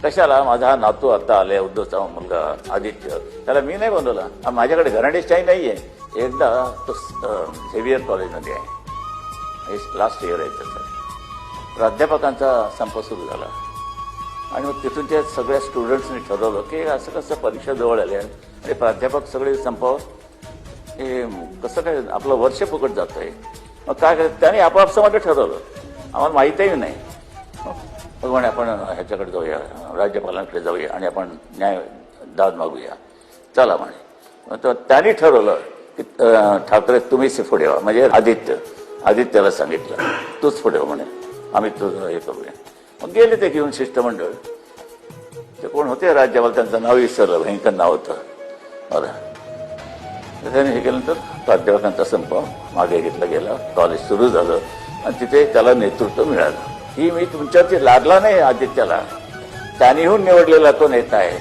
कशाला? माझा हा नातू आता आलाय, उद्धवचा मुलगा आदित्य, त्याला मी नाही बोलवला. माझ्याकडे घराणेशाही नाहीये. एकदा तो झेवियर कॉलेजमध्ये आहे, लास्ट इयर आहे त्याचं. प्राध्यापकांचा संप सुरू झाला आणि मग तिथून त्या सगळ्या स्टुडंट्सनी ठरवलं की असं कसं परीक्षा जवळ आल्या आणि प्राध्यापक सगळे संपावर, हे कसं काय आपलं वर्ष फुकट जात आहे. मग काय त्याने आपापसामध्ये ठरवलं, आम्हाला माहीतही नाही. मग म्हणे आपण ह्याच्याकडे जाऊया, राज्यपालांकडे जाऊया आणि आपण दाद मागूया, चला म्हणे. तर त्यांनी ठरवलं की ठाकरे तुम्हीच पुढे व्हा, म्हणजे आदित्यला सांगितलं तूच पुढे म्हणे, आम्ही तुझं हे करूया. मग गेले ते घेऊन शिष्टमंडळ. ते कोण होते राज्यपाल, त्यांचं नाव विसरलं, भयंकर नाव होतं बरं. त्याने हे केल्यानंतर प्राध्यापकांचा संप मागे घेतला गेला, कॉलेज सुरू झालं आणि तिथे त्याला नेतृत्व मिळालं. ही मी तुमच्यावरती लादला नाही आदित्यला, त्यांनीहून निवडलेला तो नेता आहे.